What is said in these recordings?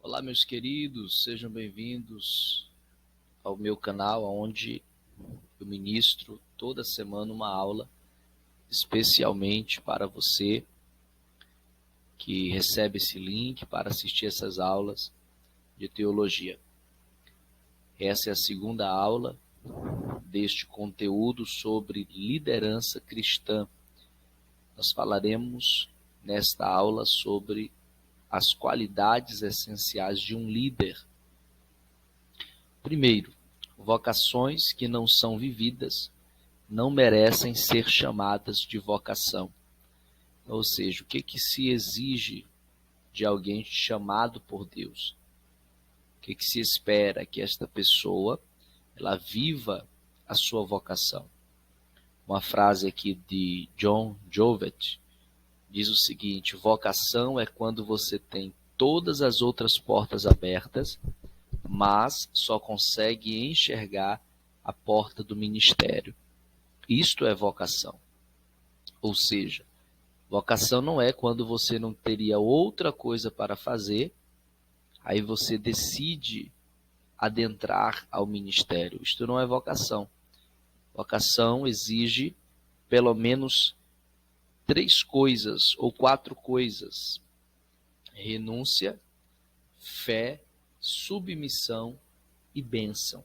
Olá, meus queridos, sejam bem-vindos ao meu canal, onde eu ministro toda semana uma aula, especialmente para você que recebe esse link para assistir essas aulas de teologia. Essa é a segunda aula deste conteúdo sobre liderança cristã. Nós falaremos nesta aula sobre as qualidades essenciais de um líder. Primeiro, vocações que não são vividas não merecem ser chamadas de vocação. Ou seja, o que se exige de alguém chamado por Deus? O que se espera que esta pessoa ela viva a sua vocação? Uma frase aqui de John Jovett diz o seguinte: vocação é quando você tem todas as outras portas abertas, mas só consegue enxergar a porta do ministério. Isto é vocação. Ou seja, vocação não é quando você não teria outra coisa para fazer, aí você decide adentrar ao ministério. Isto não é vocação. Vocação exige pelo menos 3 coisas ou 4 coisas: renúncia, fé, submissão e bênção.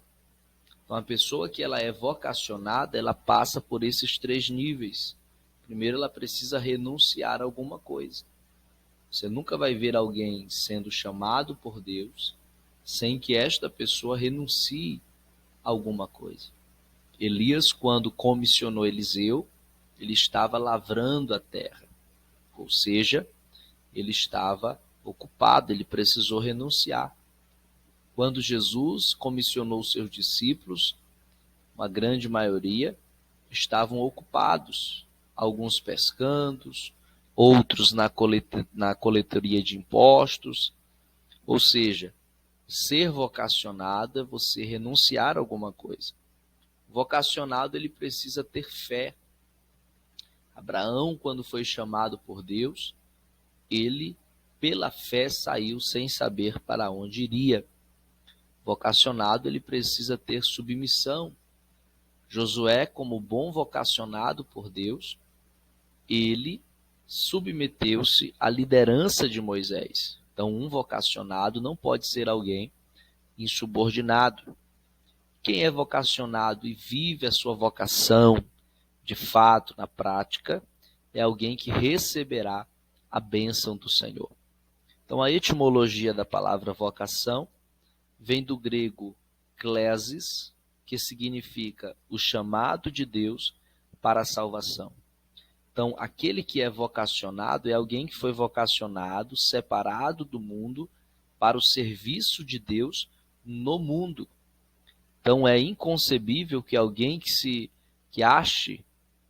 Então, a pessoa que ela é vocacionada, ela passa por esses 3 níveis. Primeiro, ela precisa renunciar a alguma coisa. Você nunca vai ver alguém sendo chamado por Deus sem que esta pessoa renuncie a alguma coisa. Elias, quando comissionou Eliseu, ele estava lavrando a terra. Ou seja, ele estava ocupado, ele precisou renunciar. Quando Jesus comissionou os seus discípulos, uma grande maioria estavam ocupados, alguns pescando, outros na coletoria de impostos. Ou seja, ser vocacionado é você renunciar a alguma coisa. Vocacionado, ele precisa ter fé. Abraão, quando foi chamado por Deus, ele, pela fé, saiu sem saber para onde iria. Vocacionado, ele precisa ter submissão. Josué, como bom vocacionado por Deus, ele submeteu-se à liderança de Moisés. Então, um vocacionado não pode ser alguém insubordinado. Quem é vocacionado e vive a sua vocação de fato, na prática, é alguém que receberá a bênção do Senhor. Então, a etimologia da palavra vocação vem do grego klesis, que significa o chamado de Deus para a salvação. Então, aquele que é vocacionado é alguém que foi vocacionado, separado do mundo, para o serviço de Deus no mundo. Então, é inconcebível que alguém que ache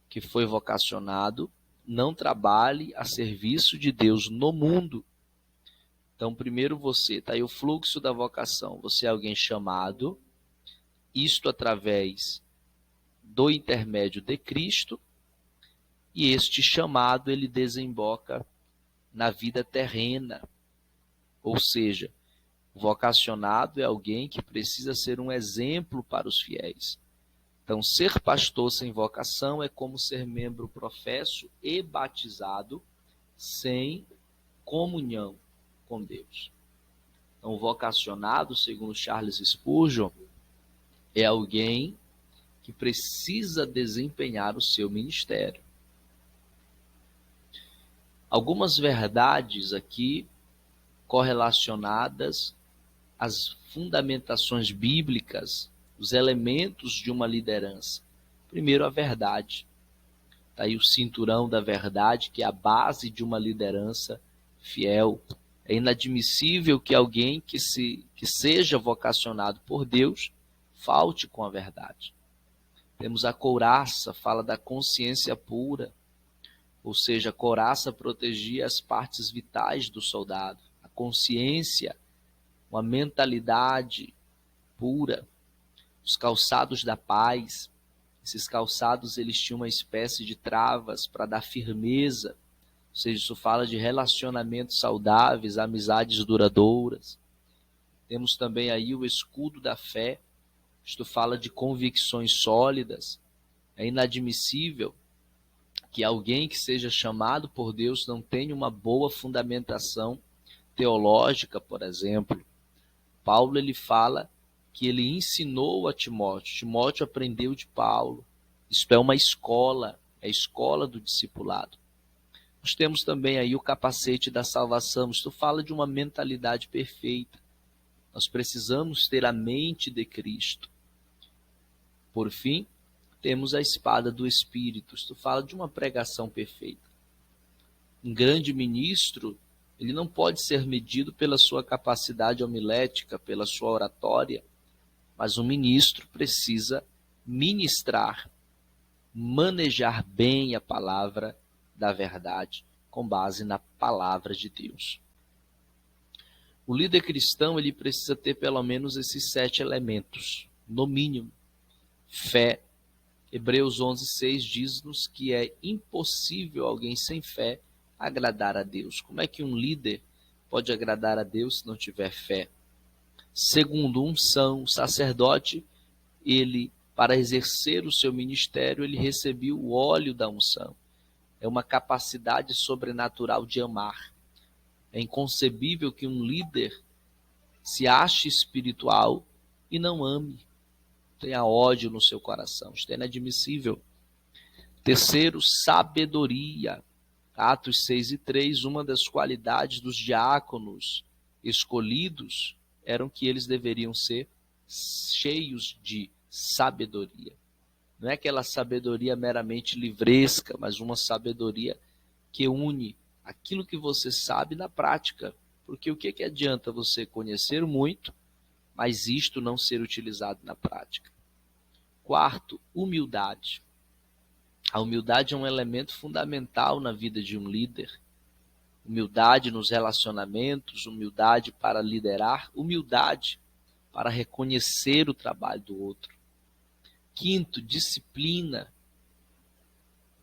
que foi vocacionado não trabalhe a serviço de Deus no mundo. Então, primeiro você, está aí o fluxo da vocação. Você é alguém chamado, isto através do intermédio de Cristo, e este chamado ele desemboca na vida terrena. Ou seja, vocacionado é alguém que precisa ser um exemplo para os fiéis. Então, ser pastor sem vocação é como ser membro professo e batizado sem comunhão com Deus. Então, vocacionado, segundo Charles Spurgeon, é alguém que precisa desempenhar o seu ministério. Algumas verdades aqui correlacionadas às fundamentações bíblicas, os elementos de uma liderança. Primeiro, a verdade. Está aí o cinturão da verdade, que é a base de uma liderança fiel. É inadmissível que alguém que seja vocacionado por Deus falte com a verdade. Temos a couraça, fala da consciência pura, ou seja, a couraça protegia as partes vitais do soldado. A consciência, uma mentalidade pura. Os calçados da paz, esses calçados eles tinham uma espécie de travas para dar firmeza, ou seja, isso fala de relacionamentos saudáveis, amizades duradouras. Temos também aí o escudo da fé. Isto fala de convicções sólidas. É inadmissível que alguém que seja chamado por Deus não tenha uma boa fundamentação teológica, por exemplo. Paulo ele fala que ele ensinou a Timóteo. Timóteo aprendeu de Paulo. Isto é uma escola, é a escola do discipulado. Nós temos também aí o capacete da salvação. Isto fala de uma mentalidade perfeita. Nós precisamos ter a mente de Cristo. Por fim, temos a espada do Espírito. Isto fala de uma pregação perfeita. Um grande ministro, ele não pode ser medido pela sua capacidade homilética, pela sua oratória, mas um ministro precisa ministrar, manejar bem a palavra da verdade, com base na palavra de Deus. O líder cristão ele precisa ter pelo menos esses 7 elementos, no mínimo. Fé. Hebreus 11:6 diz-nos que é impossível alguém sem fé agradar a Deus. Como é que um líder pode agradar a Deus se não tiver fé? Segundo, unção. O sacerdote, ele, para exercer o seu ministério, ele recebeu o óleo da unção. É uma capacidade sobrenatural de amar. É inconcebível que um líder se ache espiritual e não ame, tenha ódio no seu coração. Isso é inadmissível. Terceiro, sabedoria. Atos 6:3, uma das qualidades dos diáconos escolhidos eram que eles deveriam ser cheios de sabedoria. Não é aquela sabedoria meramente livresca, mas uma sabedoria que une aquilo que você sabe na prática. Porque o que adianta você conhecer muito, mas isto não ser utilizado na prática? Quarto, humildade. A humildade é um elemento fundamental na vida de um líder. Humildade nos relacionamentos, humildade para liderar, humildade para reconhecer o trabalho do outro. Quinto, disciplina.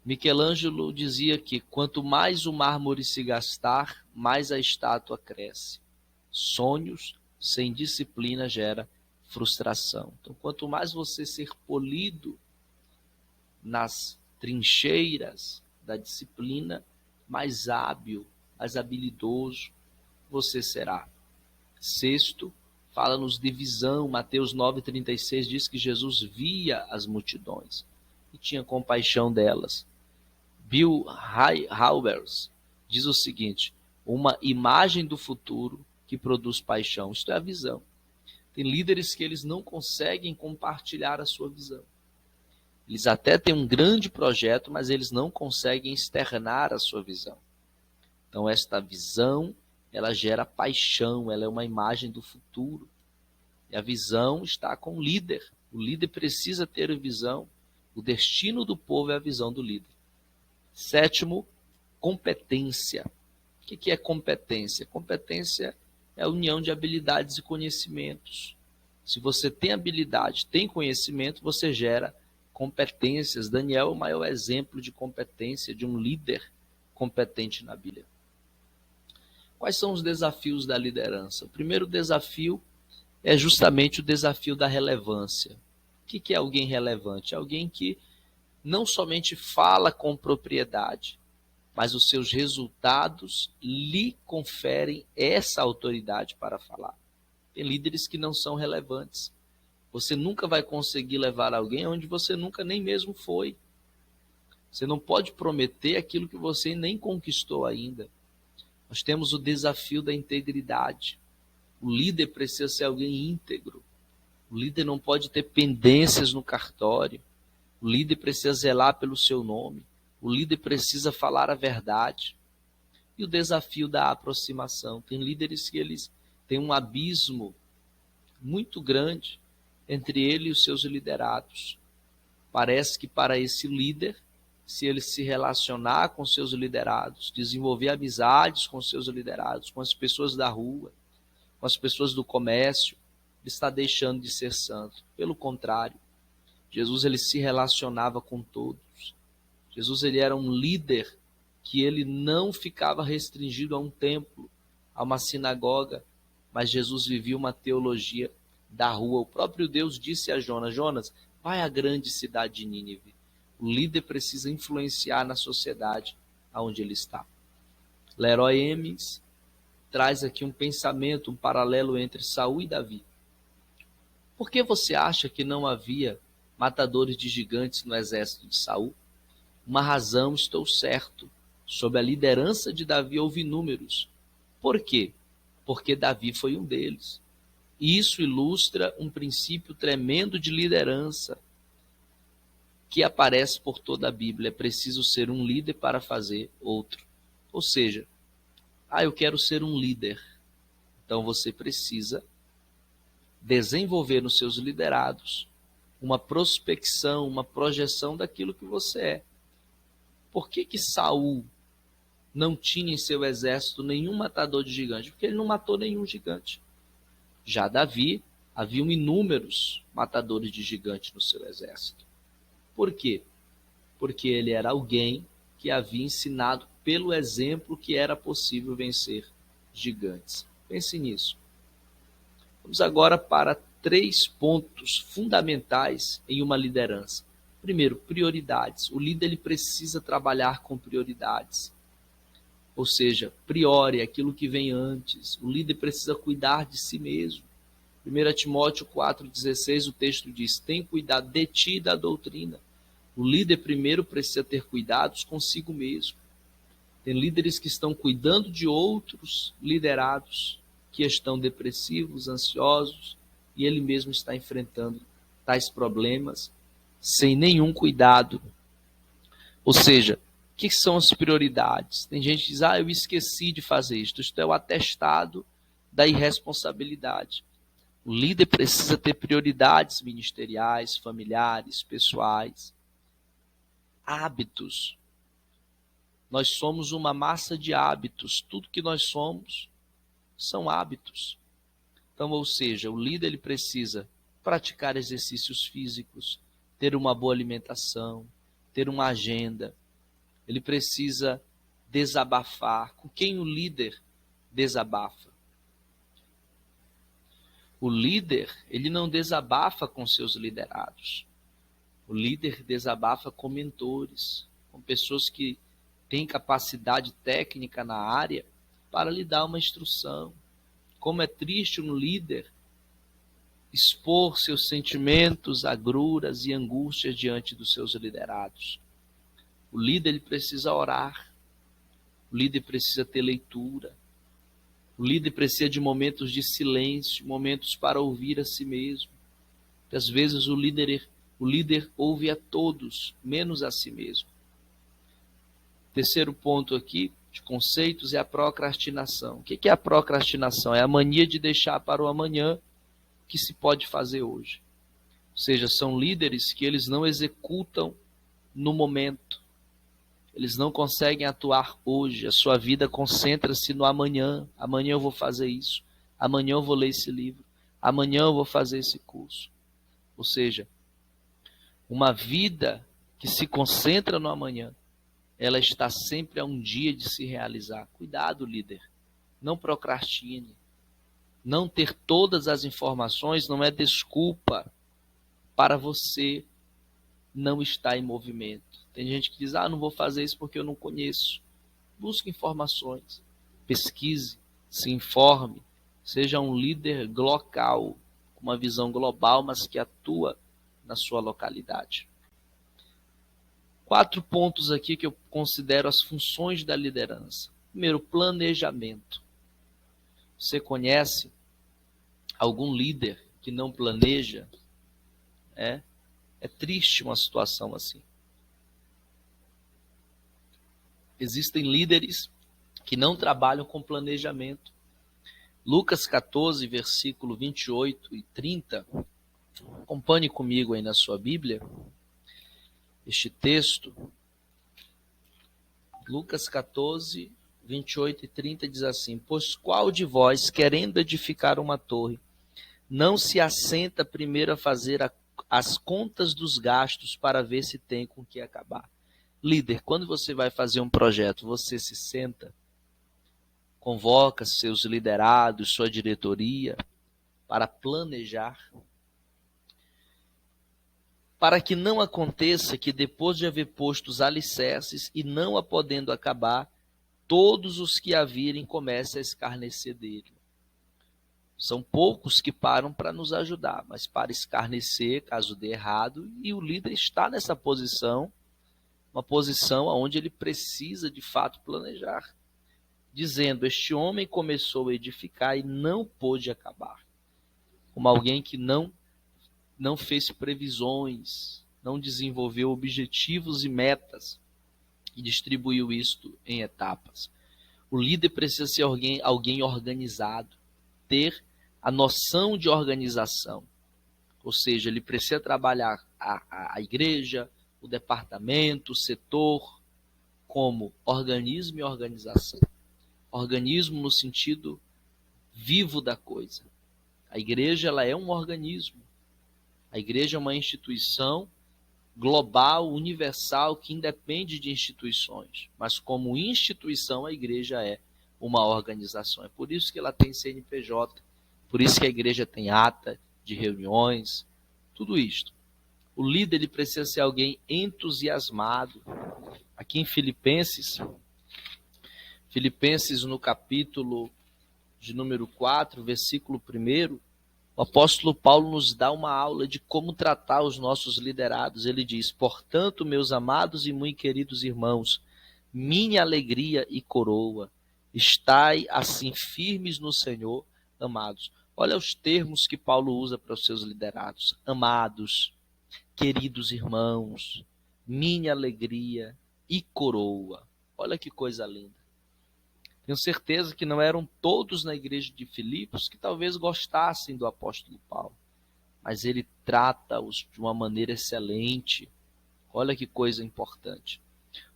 Michelangelo dizia que quanto mais o mármore se gastar, mais a estátua cresce. Sonhos sem disciplina gera frustração. Então, quanto mais você ser polido nas trincheiras da disciplina, mais hábil, mais habilidoso você será. Sexto, fala-nos de visão. Mateus 9:36 diz que Jesus via as multidões e tinha compaixão delas. Bill Hybels diz o seguinte: uma imagem do futuro que produz paixão. Isto é a visão. Tem líderes que eles não conseguem compartilhar a sua visão. Eles até têm um grande projeto, mas eles não conseguem externar a sua visão. Então esta visão, ela gera paixão, ela é uma imagem do futuro. E a visão está com o líder. O líder precisa ter a visão. O destino do povo é a visão do líder. Sétimo, competência. O que é competência? Competência é a união de habilidades e conhecimentos. Se você tem habilidade, tem conhecimento, você gera competências. Daniel é o maior exemplo de competência, de um líder competente na Bíblia. Quais são os desafios da liderança? O primeiro desafio é justamente o desafio da relevância. O que é alguém relevante? É alguém que não somente fala com propriedade, mas os seus resultados lhe conferem essa autoridade para falar. Tem líderes que não são relevantes. Você nunca vai conseguir levar alguém onde você nunca nem mesmo foi. Você não pode prometer aquilo que você nem conquistou ainda. Nós temos o desafio da integridade. O líder precisa ser alguém íntegro. O líder não pode ter pendências no cartório. O líder precisa zelar pelo seu nome. O líder precisa falar a verdade. E o desafio da aproximação. Tem líderes que eles têm um abismo muito grande entre ele e os seus liderados. Parece que para esse líder, se ele se relacionar com seus liderados, desenvolver amizades com seus liderados, com as pessoas da rua, com as pessoas do comércio, ele está deixando de ser santo. Pelo contrário, Jesus ele se relacionava com todos. Jesus ele era um líder que ele não ficava restringido a um templo, a uma sinagoga. mas Jesus vivia uma teologia da rua. O próprio Deus disse a Jonas: Jonas, vai à grande cidade de Nínive. O líder precisa influenciar na sociedade aonde ele está. Leroy Emmons traz aqui um pensamento, um paralelo entre Saul e Davi. Por que você acha que não havia matadores de gigantes no exército de Saul? Uma razão, estou certo. Sob a liderança de Davi houve números. Por quê? Porque Davi foi um deles. Isso ilustra um princípio tremendo de liderança que aparece por toda a Bíblia. É preciso ser um líder para fazer outro. Ou seja, eu quero ser um líder. Então você precisa desenvolver nos seus liderados uma prospecção, uma projeção daquilo que você é. Por que Saul não tinha em seu exército nenhum matador de gigante? Porque ele não matou nenhum gigante. Já Davi, haviam inúmeros matadores de gigante no seu exército. Por quê? Porque ele era alguém que havia ensinado pelo exemplo que era possível vencer gigantes. Pense nisso. Vamos agora para 3 pontos fundamentais em uma liderança. Primeiro, prioridades. O líder ele precisa trabalhar com prioridades. Ou seja, priore aquilo que vem antes. O líder precisa cuidar de si mesmo. 1 Timóteo 4,16, o texto diz: tem cuidado de ti e da doutrina. O líder primeiro precisa ter cuidados consigo mesmo. Tem líderes que estão cuidando de outros liderados, que estão depressivos, ansiosos, e ele mesmo está enfrentando tais problemas sem nenhum cuidado. Ou seja, o que são as prioridades? Tem gente que diz: eu esqueci de fazer isto. Isto é o atestado da irresponsabilidade. O líder precisa ter prioridades ministeriais, familiares, pessoais, hábitos. Nós somos uma massa de hábitos. Tudo que nós somos são hábitos. Então, ou seja, o líder ele precisa praticar exercícios físicos, ter uma boa alimentação, ter uma agenda. Ele precisa desabafar. Com quem o líder desabafa? O líder, ele não desabafa com seus liderados. O líder desabafa com mentores, com pessoas que têm capacidade técnica na área para lhe dar uma instrução. Como é triste um líder expor seus sentimentos, agruras e angústias diante dos seus liderados. O líder ele precisa orar. O líder precisa ter leitura. O líder precisa de momentos de silêncio, momentos para ouvir a si mesmo. Porque às vezes o líder ouve a todos, menos a si mesmo. Terceiro ponto aqui de conceitos é a procrastinação. O que é a procrastinação? É a mania de deixar para o amanhã o que se pode fazer hoje. Ou seja, são líderes que eles não executam no momento. Eles não conseguem atuar hoje. A sua vida concentra-se no amanhã. Amanhã eu vou fazer isso. Amanhã eu vou ler esse livro. Amanhã eu vou fazer esse curso. Ou seja, uma vida que se concentra no amanhã, ela está sempre a um dia de se realizar. Cuidado, líder. Não procrastine. Não ter todas as informações não é desculpa para você não estar em movimento. Tem gente que diz: não vou fazer isso porque eu não conheço. Busque informações, pesquise, se informe, seja um líder local, com uma visão global, mas que atua na sua localidade. 4 pontos aqui que eu considero as funções da liderança. Primeiro, planejamento. Você conhece algum líder que não planeja? É triste uma situação assim. Existem líderes que não trabalham com planejamento. Lucas 14, versículo 28 e 30. Acompanhe comigo aí na sua Bíblia este texto. Lucas 14, 28 e 30 diz assim: pois qual de vós, querendo edificar uma torre, não se assenta primeiro a fazer as contas dos gastos para ver se tem com que acabar? Líder, quando você vai fazer um projeto, você se senta convoca seus liderados, sua diretoria, para planejar, para que não aconteça que depois de haver posto os alicerces e não a podendo acabar, todos os que a virem comecem a escarnecer dele. São poucos que param para nos ajudar, mas para escarnecer, caso dê errado, e o líder está nessa posição, uma posição onde ele precisa de fato planejar, dizendo: este homem começou a edificar e não pôde acabar. Como alguém que não fez previsões, não desenvolveu objetivos e metas e distribuiu isto em etapas. O líder precisa ser alguém organizado, ter a noção de organização, ou seja, ele precisa trabalhar a igreja, o departamento, o setor, como organismo e organização. Organismo no sentido vivo da coisa. A igreja, ela é um organismo. A igreja é uma instituição global, universal, que independe de instituições. Mas como instituição, a igreja é uma organização. É por isso que ela tem CNPJ, por isso que a igreja tem ata de reuniões, tudo isto. O líder, ele precisa ser alguém entusiasmado. Aqui em Filipenses no capítulo de número 4, versículo 1, o apóstolo Paulo nos dá uma aula de como tratar os nossos liderados. Ele diz: portanto, meus amados e muito queridos irmãos, minha alegria e coroa, estai assim firmes no Senhor, amados. Olha os termos que Paulo usa para os seus liderados: amados, queridos irmãos, minha alegria e coroa. Olha que coisa linda. Tenho certeza que não eram todos na igreja de Filipos que talvez gostassem do apóstolo Paulo, mas ele trata-os de uma maneira excelente. Olha que coisa importante.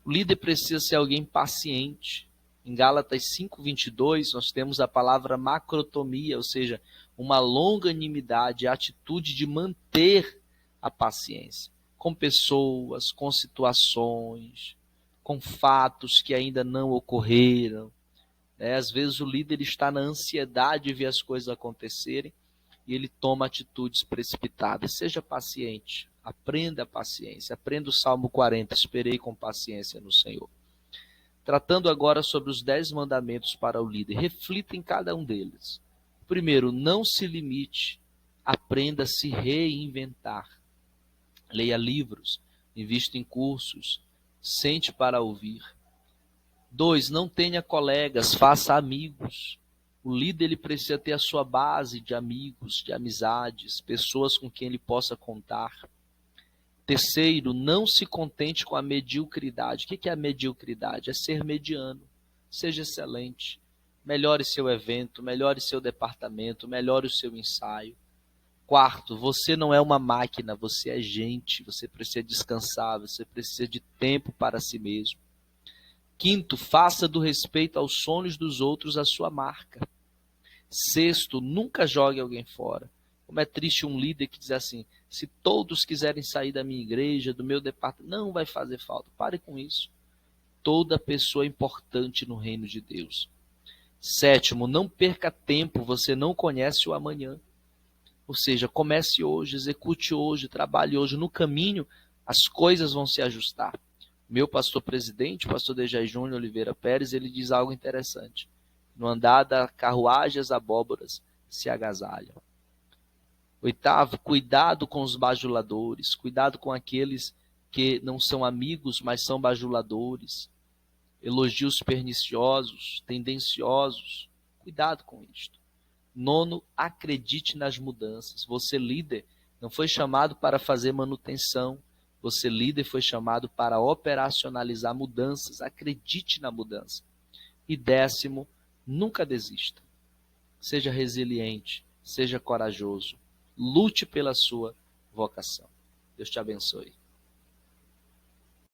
O líder precisa ser alguém paciente. Em Gálatas 5:22, nós temos a palavra macrotomia, ou seja, uma longanimidade, a atitude de manter a paciência com pessoas, com situações, com fatos que ainda não ocorreram. Às vezes o líder está na ansiedade de ver as coisas acontecerem e ele toma atitudes precipitadas. Seja paciente, aprenda a paciência, aprenda o Salmo 40, esperei com paciência no Senhor. Tratando agora sobre os 10 mandamentos para o líder, reflita em cada um deles. Primeiro, não se limite, aprenda a se reinventar. Leia livros, invista em cursos, sente para ouvir. 2, não tenha colegas, faça amigos. O líder, ele precisa ter a sua base de amigos, de amizades, pessoas com quem ele possa contar. Terceiro, não se contente com a mediocridade. O que é a mediocridade? É ser mediano. Seja excelente. Melhore seu evento, melhore seu departamento, melhore o seu ensaio. Quarto, você não é uma máquina, você é gente. Você precisa descansar, você precisa de tempo para si mesmo. Quinto, faça do respeito aos sonhos dos outros a sua marca. Sexto, nunca jogue alguém fora. Como é triste um líder que diz assim: se todos quiserem sair da minha igreja, do meu departamento, não vai fazer falta. Pare com isso. Toda pessoa é importante no reino de Deus. Sétimo, não perca tempo, você não conhece o amanhã. Ou seja, comece hoje, execute hoje, trabalhe hoje. No caminho, as coisas vão se ajustar. Meu pastor presidente, o pastor Dejaí Júnior Oliveira Pérez, ele diz algo interessante: no andar da carruagem as abóboras se agasalham. Oitavo, cuidado com os bajuladores, cuidado com aqueles que não são amigos, mas são bajuladores, elogios perniciosos, tendenciosos, cuidado com isto. Nono, acredite nas mudanças. Você, líder, não foi chamado para fazer manutenção, você, líder, foi chamado para operacionalizar mudanças. Acredite na mudança. E décimo, nunca desista. Seja resiliente, seja corajoso. Lute pela sua vocação. Deus te abençoe.